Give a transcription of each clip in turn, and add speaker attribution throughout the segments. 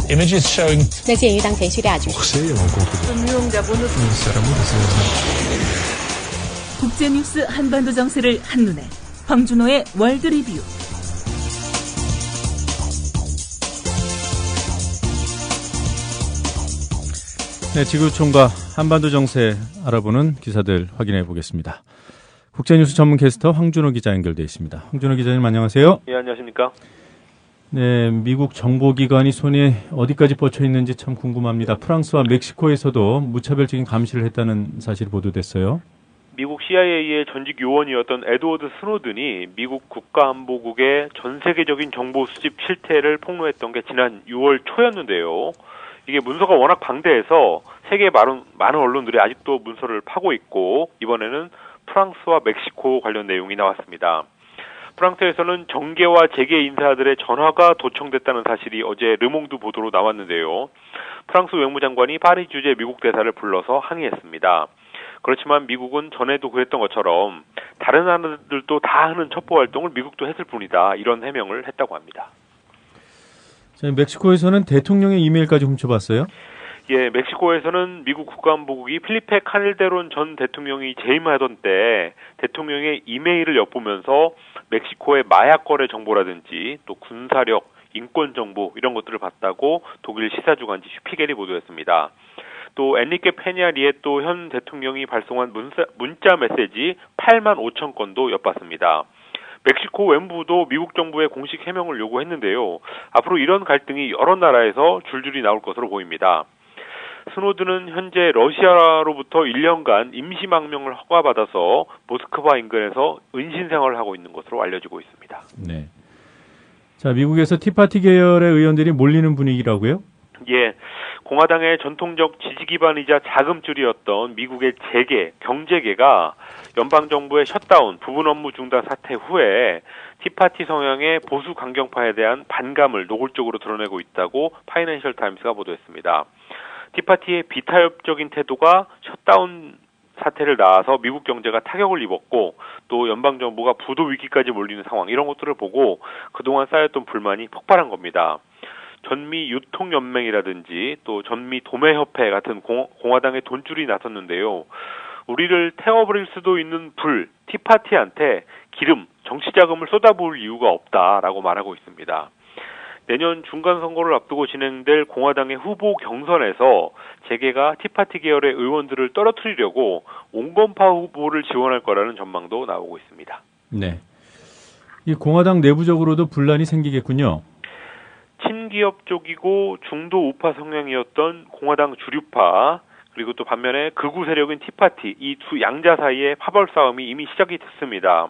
Speaker 1: images showing.
Speaker 2: 那鉴于当前叙利亚局势，
Speaker 3: 국제뉴스 한반도 정세를 한눈에 황준호의 월드 리뷰.
Speaker 4: 네, 지구촌과 한반도 정세 알아보는 기사들 확인해 보겠습니다. 국제뉴스 전문 캐스터 황준호 기자 연결돼 있습니다. 황준호 기자님 안녕하세요.
Speaker 5: 예, 안녕하십니까?
Speaker 4: 네, 미국 정보기관이 손에 어디까지 뻗쳐 있는지 참 궁금합니다. 프랑스와 멕시코에서도 무차별적인 감시를 했다는 사실이 보도됐어요.
Speaker 5: 미국 CIA의 전직 요원이었던 에드워드 스노든이 미국 국가안보국의 전 세계적인 정보 수집 실태를 폭로했던 게 지난 6월 초였는데요. 이게 문서가 워낙 방대해서 세계 많은 언론들이 아직도 문서를 파고 있고 이번에는 프랑스와 멕시코 관련 내용이 나왔습니다. 프랑스에서는 정계와 재계 인사들의 전화가 도청됐다는 사실이 어제 르몽드 보도로 나왔는데요. 프랑스 외무장관이 파리 주재 미국 대사를 불러서 항의했습니다. 그렇지만 미국은 전에도 그랬던 것처럼 다른 나라들도 다 하는 첩보 활동을 미국도 했을 뿐이다. 이런 해명을 했다고 합니다.
Speaker 4: 자, 멕시코에서는 대통령의 이메일까지 훔쳐봤어요?
Speaker 5: 예, 멕시코에서는 미국 국가안보국이 필리페 칼데론 전 대통령이 재임하던 때 대통령의 이메일을 엿보면서 멕시코의 마약 거래 정보라든지 또 군사력, 인권 정보 이런 것들을 봤다고 독일 시사주간지 슈피겔이 보도했습니다. 또 엔리케 페냐 리에토 현 대통령이 발송한 문자 메시지 8만 5천 건도 엿봤습니다. 멕시코 외무부도 미국 정부의 공식 해명을 요구했는데요. 앞으로 이런 갈등이 여러 나라에서 줄줄이 나올 것으로 보입니다. 스노든은 현재 러시아로부터 1년간 임시망명을 허가받아서 모스크바 인근에서 은신 생활을 하고 있는 것으로 알려지고 있습니다.
Speaker 4: 네. 자, 미국에서 티파티 계열의 의원들이 몰리는 분위기라고요?
Speaker 5: 예. 공화당의 전통적 지지 기반이자 자금줄이었던 미국의 재계, 경제계가 연방정부의 셧다운, 부분 업무 중단 사태 후에 티파티 성향의 보수 강경파에 대한 반감을 노골적으로 드러내고 있다고 파이낸셜 타임스가 보도했습니다. 티파티의 비타협적인 태도가 셧다운 사태를 낳아서 미국 경제가 타격을 입었고 또 연방정부가 부도 위기까지 몰리는 상황 이런 것들을 보고 그동안 쌓였던 불만이 폭발한 겁니다. 전미 유통연맹이라든지 또 전미 도매협회 같은 공화당의 돈줄이 나섰는데요. 우리를 태워버릴 수도 있는 불, 티파티한테 기름, 정치자금을 쏟아부을 이유가 없다라고 말하고 있습니다. 내년 중간선거를 앞두고 진행될 공화당의 후보 경선에서 재계가 티파티 계열의 의원들을 떨어뜨리려고 온건파 후보를 지원할 거라는 전망도 나오고 있습니다.
Speaker 4: 네. 이 공화당 내부적으로도 분란이 생기겠군요.
Speaker 5: 친기업 쪽이고 중도 우파 성향이었던 공화당 주류파 그리고 또 반면에 극우 세력인 티파티 이 두 양자 사이의 파벌 싸움이 이미 시작이 됐습니다.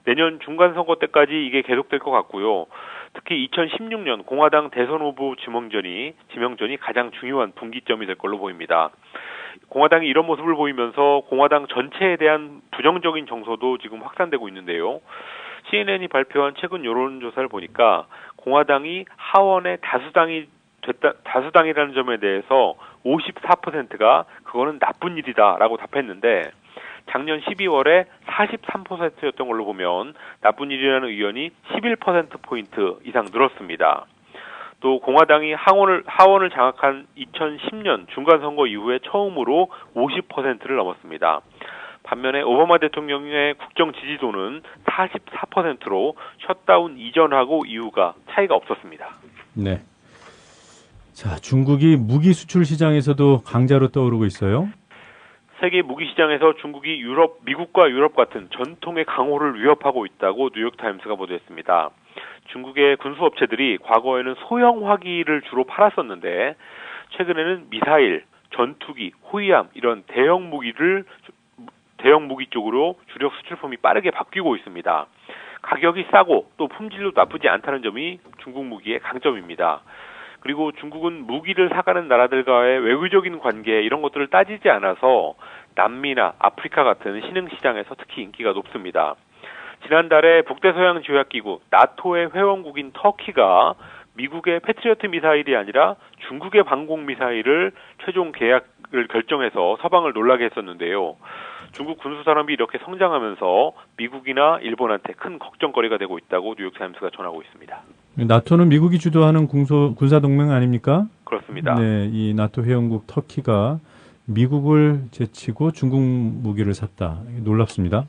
Speaker 5: 내년 중간선거 때까지 이게 계속될 것 같고요. 특히 2016년 공화당 대선 후보 지명전이 가장 중요한 분기점이 될 걸로 보입니다. 공화당이 이런 모습을 보이면서 공화당 전체에 대한 부정적인 정서도 지금 확산되고 있는데요. CNN이 발표한 최근 여론조사를 보니까 공화당이 하원의 다수당이라는 점에 대해서 54%가 그거는 나쁜 일이다라고 답했는데 작년 12월에 43%였던 걸로 보면 나쁜 일이라는 의견이 11%포인트 이상 늘었습니다. 또 공화당이 하원을 장악한 2010년 중간선거 이후에 처음으로 50%를 넘었습니다. 반면에 오바마 대통령의 국정 지지도는 44%로 셧다운 이전하고 이후가 차이가 없었습니다.
Speaker 4: 네. 자, 중국이 무기 수출 시장에서도 강자로 떠오르고 있어요.
Speaker 5: 세계 무기 시장에서 중국이 미국과 유럽 같은 전통의 강호를 위협하고 있다고 뉴욕타임스가 보도했습니다. 중국의 군수업체들이 과거에는 소형 화기를 주로 팔았었는데 최근에는 미사일, 전투기, 호위함 이런 대형 무기 쪽으로 주력 수출품이 빠르게 바뀌고 있습니다. 가격이 싸고 또 품질도 나쁘지 않다는 점이 중국 무기의 강점입니다. 그리고 중국은 무기를 사가는 나라들과의 외교적인 관계 이런 것들을 따지지 않아서 남미나 아프리카 같은 신흥시장에서 특히 인기가 높습니다. 지난달에 북대서양조약기구 나토의 회원국인 터키가 미국의 패트리어트 미사일이 아니라 중국의 방공 미사일을 최종 계약을 결정해서 서방을 놀라게 했었는데요. 중국 군수 산업이 이렇게 성장하면서 미국이나 일본한테 큰 걱정거리가 되고 있다고 뉴욕타임스가 전하고 있습니다.
Speaker 4: 나토는 미국이 주도하는 군사동맹 아닙니까?
Speaker 5: 그렇습니다.
Speaker 4: 네, 이 나토 회원국 터키가 미국을 제치고 중국 무기를 샀다. 놀랍습니다.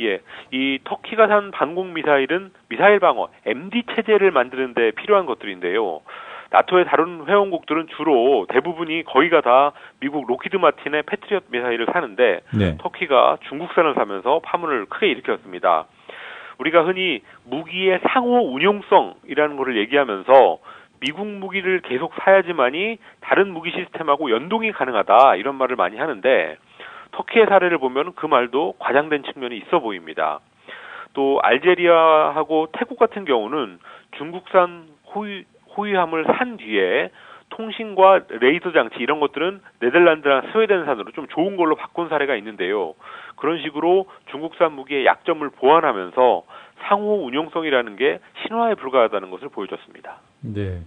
Speaker 5: 예, 이 터키가 산 반공 미사일은 미사일 방어 MD 체제를 만드는 데 필요한 것들인데요. 나토의 다른 회원국들은 주로 대부분이 거의가 다 미국 로키드 마틴의 패트리엇 미사일을 사는데
Speaker 4: 네.
Speaker 5: 터키가 중국산을 사면서 파문을 크게 일으켰습니다. 우리가 흔히 무기의 상호 운용성이라는 것을 얘기하면서 미국 무기를 계속 사야지만이 다른 무기 시스템하고 연동이 가능하다 이런 말을 많이 하는데 터키의 사례를 보면 그 말도 과장된 측면이 있어 보입니다. 또 알제리아하고 태국 같은 경우는 중국산 호위함을 산 뒤에 통신과 레이더 장치 이런 것들은 네덜란드나 스웨덴산으로 좀 좋은 걸로 바꾼 사례가 있는데요. 그런 식으로 중국산 무기의 약점을 보완하면서 상호 운용성이라는 게 신화에 불과하다는 것을 보여줬습니다.
Speaker 4: 네.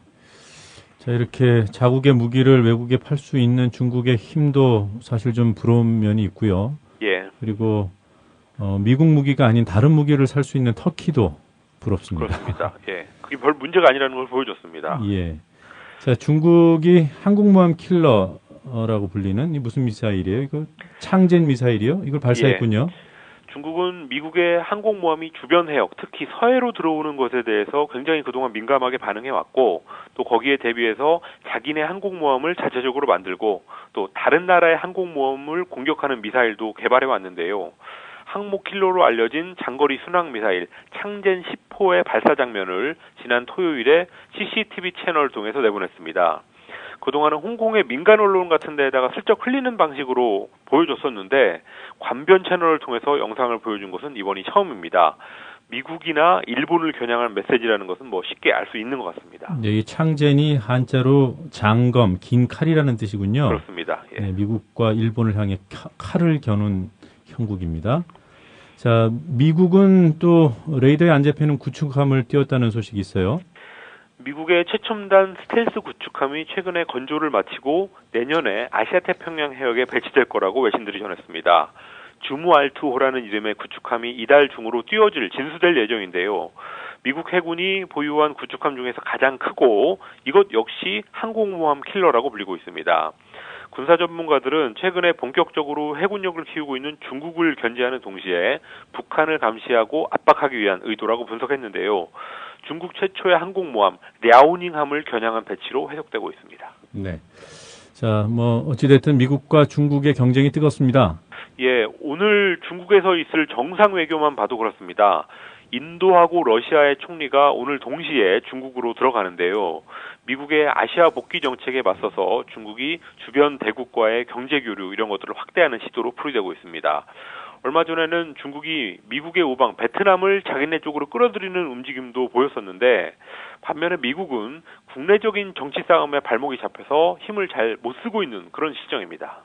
Speaker 4: 자, 이렇게 자국의 무기를 외국에 팔 수 있는 중국의 힘도 사실 좀 부러운 면이 있고요.
Speaker 5: 예.
Speaker 4: 그리고 미국 무기가 아닌 다른 무기를 살 수 있는 터키도 부럽습니다.
Speaker 5: 그렇습니다. 예. 그게 별 문제가 아니라는 걸 보여줬습니다.
Speaker 4: 예. 자, 중국이 한국모함 킬러라고 불리는 이 무슨 미사일이에요? 이거 창젠 미사일이요? 이걸 발사했군요.
Speaker 5: 예. 중국은 미국의 항공모함이 주변 해역, 특히 서해로 들어오는 것에 대해서 굉장히 그동안 민감하게 반응해왔고 또 거기에 대비해서 자기네 항공모함을 자체적으로 만들고 또 다른 나라의 항공모함을 공격하는 미사일도 개발해왔는데요. 항모 킬러로 알려진 장거리 순항 미사일 창젠 10호의 발사 장면을 지난 토요일에 CCTV 채널을 통해서 내보냈습니다. 그동안은 홍콩의 민간 언론 같은 데다가 슬쩍 흘리는 방식으로 보여줬었는데 관변 채널을 통해서 영상을 보여준 것은 이번이 처음입니다. 미국이나 일본을 겨냥한 메시지라는 것은 뭐 쉽게 알 수 있는 것 같습니다.
Speaker 4: 네, 이 창젠이 한자로 장검, 긴 칼이라는 뜻이군요.
Speaker 5: 그렇습니다. 예.
Speaker 4: 네, 미국과 일본을 향해 칼을 겨눈 형국입니다. 자, 미국은 또 레이더에 안 잡히는 구축함을 띄웠다는 소식이 있어요.
Speaker 5: 미국의 최첨단 스텔스 구축함이 최근에 건조를 마치고 내년에 아시아 태평양 해역에 배치될 거라고 외신들이 전했습니다. 주무알투호라는 이름의 구축함이 이달 중으로 띄워질 진수될 예정인데요. 미국 해군이 보유한 구축함 중에서 가장 크고 이것 역시 항공모함 킬러라고 불리고 있습니다. 군사 전문가들은 최근에 본격적으로 해군력을 키우고 있는 중국을 견제하는 동시에 북한을 감시하고 압박하기 위한 의도라고 분석했는데요. 중국 최초의 항공모함 랴오닝함을 겨냥한 배치로 해석되고 있습니다.
Speaker 4: 네. 자, 뭐 어찌됐든 미국과 중국의 경쟁이 뜨겁습니다.
Speaker 5: 예, 오늘 중국에서 있을 정상 외교만 봐도 그렇습니다. 인도하고 러시아의 총리가 오늘 동시에 중국으로 들어가는데요. 미국의 아시아 복귀 정책에 맞서서 중국이 주변 대국과의 경제 교류 이런 것들을 확대하는 시도로 풀이되고 있습니다. 얼마 전에는 중국이 미국의 우방 베트남을 자기네 쪽으로 끌어들이는 움직임도 보였었는데 반면에 미국은 국내적인 정치 싸움에 발목이 잡혀서 힘을 잘 못 쓰고 있는 그런 시정입니다.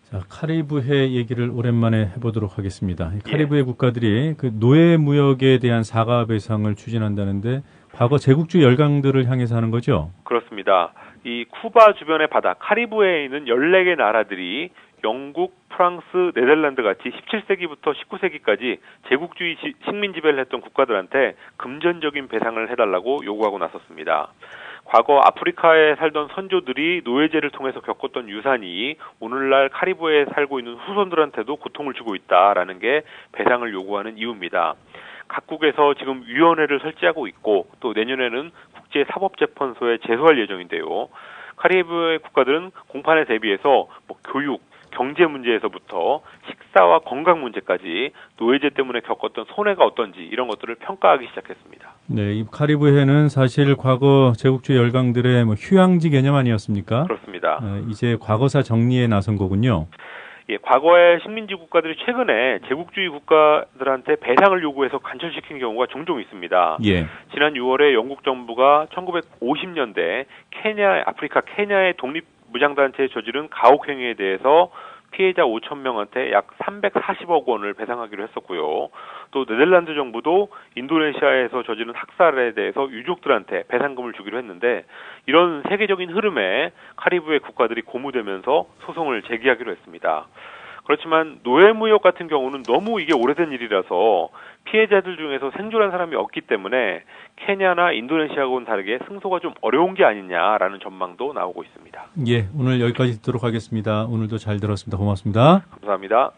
Speaker 4: 자, 카리브해 얘기를 오랜만에 해보도록 하겠습니다. 카리브해 국가들이 그 노예 무역에 대한 사과 배상을 추진한다는데 과거 제국주의 열강들을 향해서 하는 거죠?
Speaker 5: 그렇습니다. 이 쿠바 주변의 바다 카리브해에 있는 14개 나라들이 영국, 프랑스, 네덜란드 같이 17세기부터 19세기까지 제국주의 식민 지배를 했던 국가들한테 금전적인 배상을 해달라고 요구하고 나섰습니다. 과거 아프리카에 살던 선조들이 노예제를 통해서 겪었던 유산이 오늘날 카리브해에 살고 있는 후손들한테도 고통을 주고 있다라는 게 배상을 요구하는 이유입니다. 각국에서 지금 위원회를 설치하고 있고 또 내년에는 국제사법재판소에 제소할 예정인데요. 카리브해 국가들은 공판에 대비해서 교육, 경제 문제에서부터 식사와 건강 문제까지 노예제 때문에 겪었던 손해가 어떤지 이런 것들을 평가하기 시작했습니다.
Speaker 4: 네, 이 카리브해는 사실 과거 제국주의 열강들의 휴양지 개념 아니었습니까?
Speaker 5: 그렇습니다.
Speaker 4: 이제 과거사 정리에 나선 거군요.
Speaker 5: 예, 과거의 식민지 국가들이 최근에 제국주의 국가들한테 배상을 요구해서 간철시킨 경우가 종종 있습니다.
Speaker 4: 예.
Speaker 5: 지난 6월에 영국 정부가 1950년대 아프리카 케냐의 독립무장단체에 저지른 가혹행위에 대해서 피해자 5,000명한테 약 340억 원을 배상하기로 했었고요. 또 네덜란드 정부도 인도네시아에서 저지른 학살에 대해서 유족들한테 배상금을 주기로 했는데 이런 세계적인 흐름에 카리브해 국가들이 고무되면서 소송을 제기하기로 했습니다. 그렇지만 노예무역 같은 경우는 너무 이게 오래된 일이라서 피해자들 중에서 생존한 사람이 없기 때문에 케냐나 인도네시아하고는 다르게 승소가 좀 어려운 게 아니냐라는 전망도 나오고 있습니다.
Speaker 4: 예, 오늘 여기까지 듣도록 하겠습니다. 오늘도 잘 들었습니다. 고맙습니다.
Speaker 5: 감사합니다.